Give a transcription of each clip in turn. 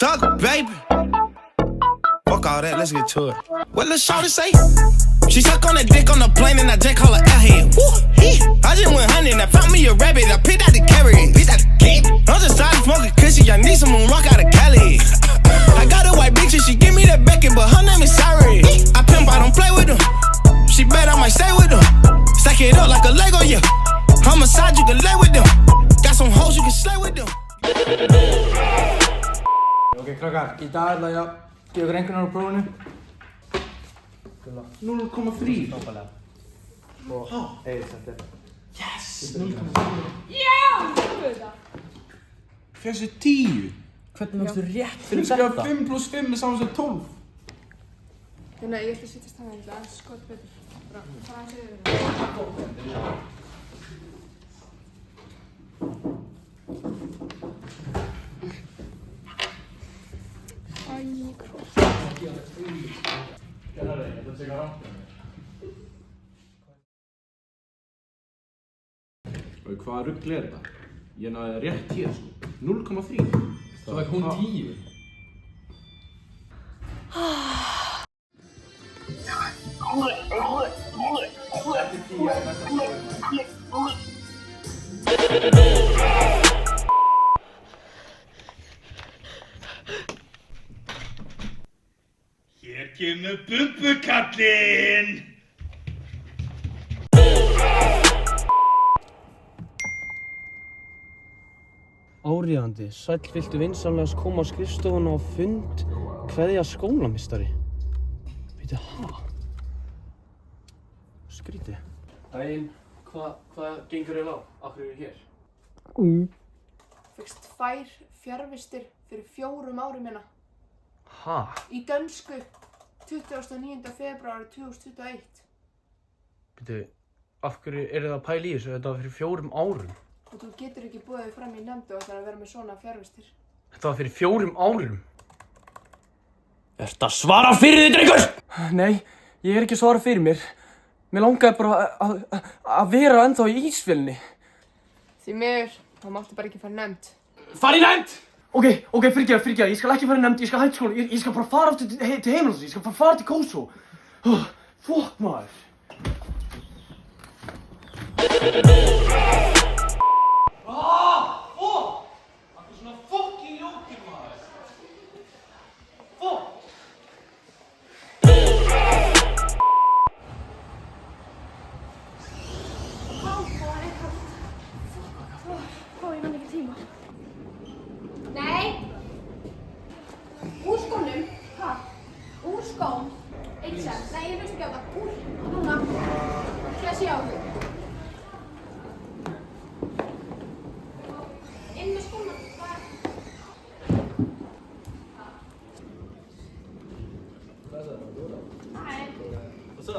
thug, baby. Fuck all that, let's get to it. What Lil' Shawty say? She suck on that dick on the plane and I just call her airhead. Woo, I just went hunting, I found me a rabbit, I picked out the carrot, picked out the kid. I'm just tired of smoking cushy, I need some rock out of Cali. I got a white bitch and she give me that Beckett, but her name is Sari. I pimp, I don't play with them. She bet I might stay with them. Stack it up like a Lego, yeah. Homicide, you can lay with them. Got some hoes, you can slay with them. Ok, krakkar, í dag ætla ég að gefa ykkur einhvern á prófinu. 0,3. Nákvæmlega. Og þetta er... Yes! 0,3. Já! Hvað er það? Þessi 10. Hvernig náttúr rétt fyrir þetta? 5 + 5 er saman sem 12. Þannig að ég ætla að sittast það hérna aðeins skot betur. Bara fara aðeins yfir. Og hvaða rugl er þetta? Ég náði rétt hér sko. 0,3. Svo var hún 10. Hér kemur bumbukallinn! Áríðandi, sæll viltu vinsamlegast koma á skrifstofuna á fund kveðja skólamistari. Veitu, Skrítið. Daginn, hvað gengur eiginlega á? Af hverju er hér? Fyrst 2 fjarvistir fyrir 4 árum hérna. Í dönsku 29. febrúar 2021. Veitu, af hverju er það að pæla í þessu? Þetta var fyrir 4 árum. Og þú getur ekki búið þig fram í nefndu og ætlar að vera með svona fjarvistir. Þetta var fyrir 4 árum. Ertu að svara fyrir þig, drengur? Nei, ég er ekki að svara fyrir mér. Mér langaði bara að vera ennþá í ísfélni. Því miður, þá máttu bara ekki fara í nefnd. Fara í nefnd! Ok, fyrirgeðu, ég skal ekki fara í nefnd, ég skal hætta skóla, ég skal bara fara aftur til heimilisins, ég skal bara fara til Kosovo. Fuck maður. Fuck! Það er svona fucking ljótir maður. Fuck! Ég vann ekki tíma. Nei! Úr skónum? Hæ? Úr skóm? Eitt sem? Nei, ég veist ekki á það. Úr. Núna. Ætla að sé á þig. Inn með skóna. Hvað er það? Nei. Hvað svo?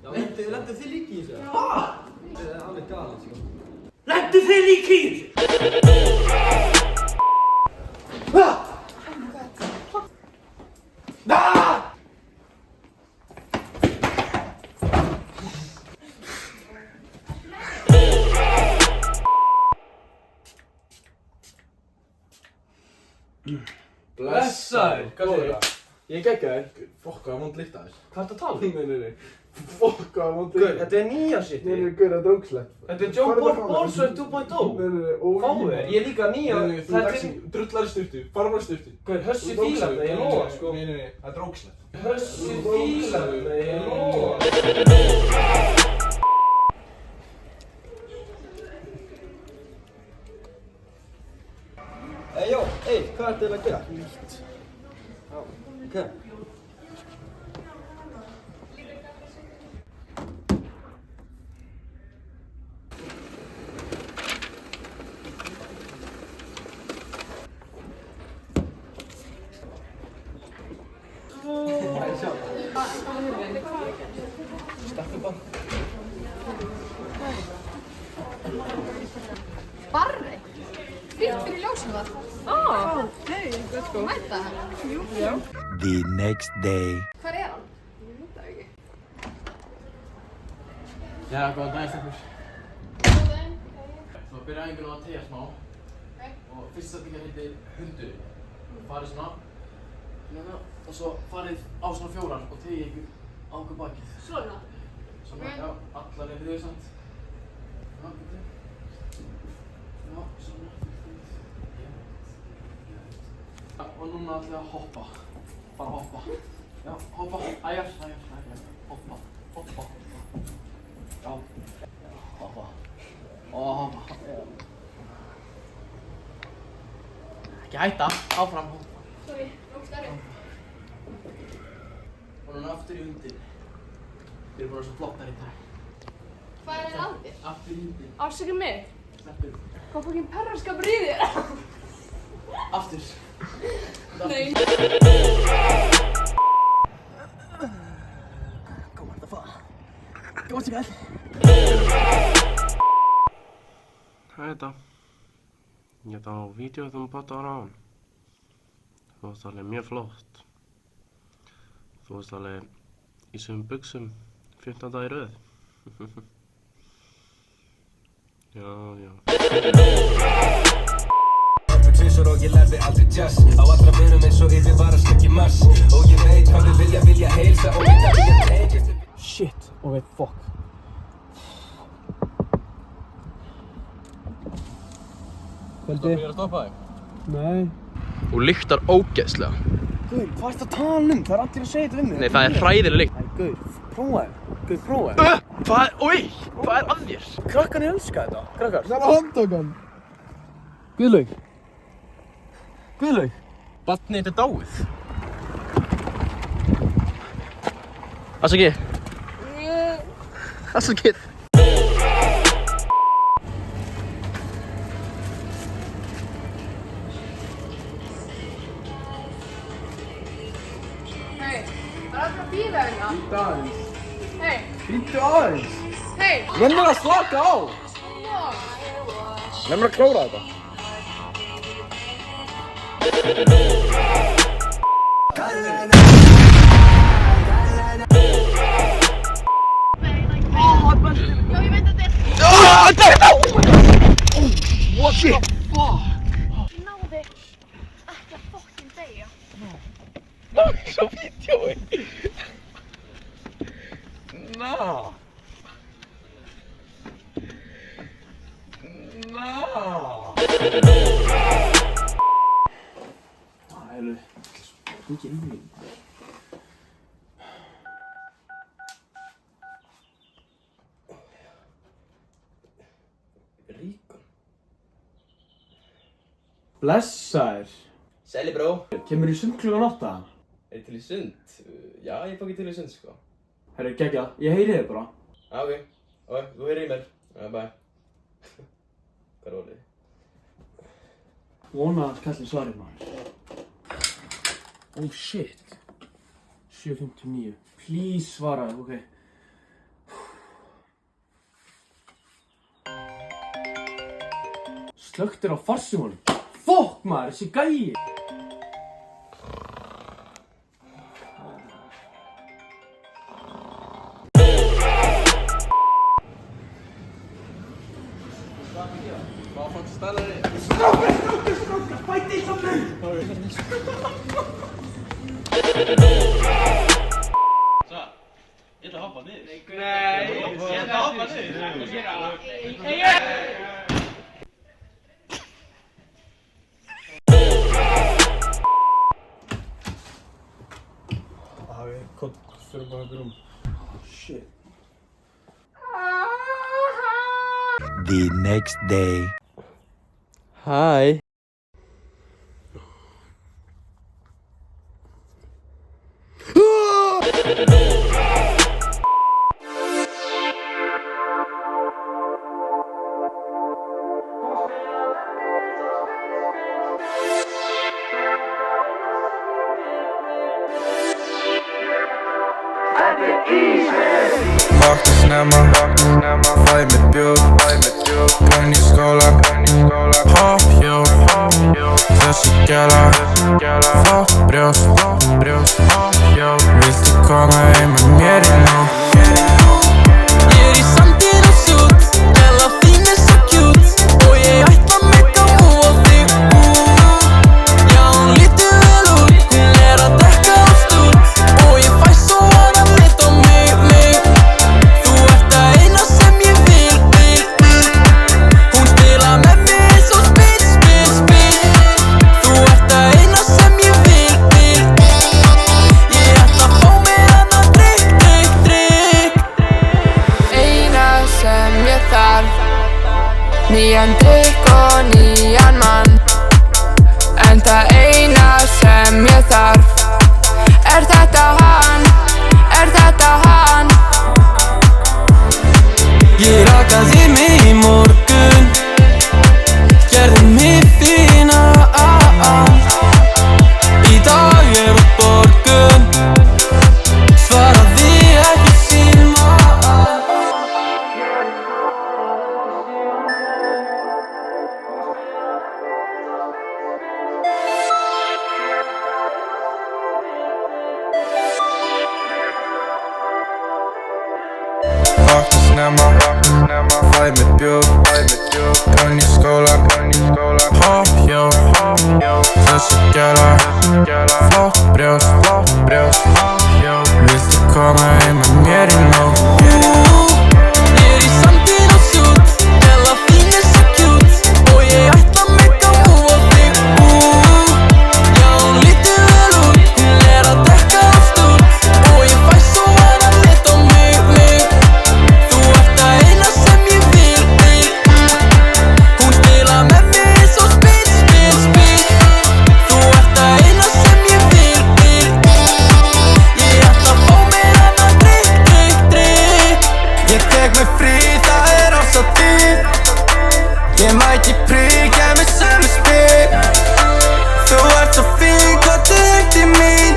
Já, lentu þið líka í þessu? Já! Það er alveg galið, sko. Lentu þið líka í þessu? Oh my god. Blessaður! Hvað segir það? Ég er geggjaður. Fokk, hvað vond lykt aðeins. Hvað ertu að tala um? Nei. Fokk, hvað vond lykt. Þetta er nýja shit. Nei, þetta er ógeðslegt. Þetta er Joe Borswell 2.0. Fáðu þér, ég er líka nýja. Þú er drullar í sturtu. Fara bara í sturtu. Hössi fílar það, ég lofa, sko. Nei, það er ógeðslegt. Hössi fílar það, ég lofa. Hvað ertu að gera? Nýtt. Já, ok. Stakku bara. Barri? Fyrst fyrir ljósum það? Hey, let's go. Mæta það? Jú. Já. The next day. Hvar er hann? Ég veit það ekki. Já, góðan daginn, stelpur. Góðan daginn. Svo byrja æfingun á að tegja smá. Ok. Og fyrsta setninga heitir hundur. Farið svona hérna og svo farið á svona fjórar og tegið ykkur á okkur bakið. Svona? Svona, já, allar er við samt. Já, byrju. Já, svona. Já, og núna ætlum við að hoppa. Bara hoppa. Já, hoppa. Æjar. Hoppa. Já. Hoppa. Og hoppa. Ekki hætta. Áfram. Sorry, nóg stærri. Og núna aftur í hundin. Þið eru bara svo flottar í dag. Hvað er landið? Aftur í hundin. Afsakið mig. Sleppur. Hvað fucking perraskapur í þér? Aftur. Nei. Kom on, dafà. Kom on, Sigall. Hej då. Jag tar video som pratar om. Þú varst alveg mjög flott. Þú varst alveg í sumum buxum 15 dagar í röð. Já. Tvisvar og ég lærði aldrei jazz. Á allra vinum eins og yfir var að slökki mars. Og ég veit hvað þau vilja heilsa. Og ég tala ég tengist. Shit, ok, fuck. Kvöldi. Ég að stoppa þig? Nei. Þú lyktar ógeðslega. Gaur, hvað ertu að tala um? Það er allir að segja þetta við mig. Nei, það er hræðileg lykt. Æ, Gaur, prófaðu. Gaur, prófaðu. Hvað er að þér? Krakkarnir elska þetta. Krakkar. Það er handtókan. Guðlaug. Guðlaug. Barnið þetta er dáið. Afsakið. Afsakið. Hei, það er alltaf að bíða hérna. Bíddu aðeins. Hei, Bíddu aðeins. hei. Lennir að slaka á. Lennir að klára þetta. Já, ég veit að þetta er... What the fuck? Náði ekki að fucking deyja. Svo vídeói. Ekki einnig. Ríkon. Blessaður. Sæli bró. Kemur í sund klukkan 8? Er þið til í sund? Já, ég fór ekki til í sund sko. Herru, geggja. Ég heyri þig bara. Ok, þú heyrir í mér. Bye. Hvað er orðið? Vona að kallinn svarir maður. Oh shit. 7:59. Please svaraðu, ok. Slökktir á farsímanum. Fuck maður, þessi gæi. Hvað fannst stælar þig? Strákar, fæti í samlun. Ég ætla að hoppa niður. Nei, ég ætla að hoppa niður. Fyrir bara einhverjum. Shit. The next day. Hi. Vakna snemma, fæ mér bjór, brenn í skóla, hoppjól, þessi gæla, flott brjóst, hoppjól, viltu koma heim með mér í nótt? Ég er í sandinn og sjút, gæla þín er svo cute og ég ætla að make a move á þig. Já, hún lítur fæ mér bjór Renn í skólan Hoppjó Þessi gæla Flott brjóst Viltu koma heim með mér í nótt? Ég í sandinn og sjút Gæla þín svo cute Og ég ætla að make a move á þig Já, hún lítur vel út Hún að drekka allt út Og ég fæ svo að lit á mig Þú ert það eina sem ég vil Hún spila með mig eins og spil Þú ert það eina sem ég vil Ég ætla að fá mér annan drykk Ég tek mig frí, það rosa dýrt Ég mæti prikja með sömu spil Þú ert svo fín, komdu heim til mín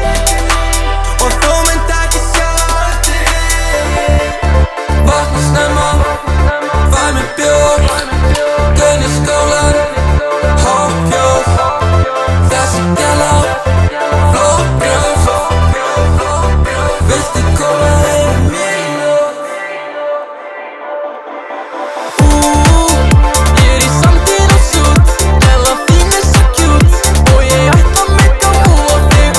Og þú mynd ekki sjá Vakna snemma, fæ mér bjór Gönn í skólan, hoppjór Þessi gæla, flott brjóst Viltu koma heim með mér í nótt? Ég í sandinn og sjút Gæla þín svo cute Og ég ætla að make a move á þig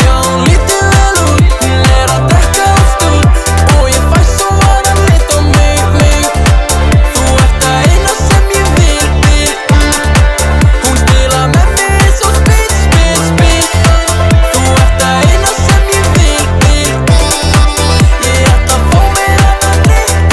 Já, hún lítur vel út Hún að drekka allt út Og ég fæ svo að lit á mig Þú ert það eina sem ég vil Hún spila með mig eins og spil Þú ert það eina sem ég vil Ég ætla að fá mér annan drykk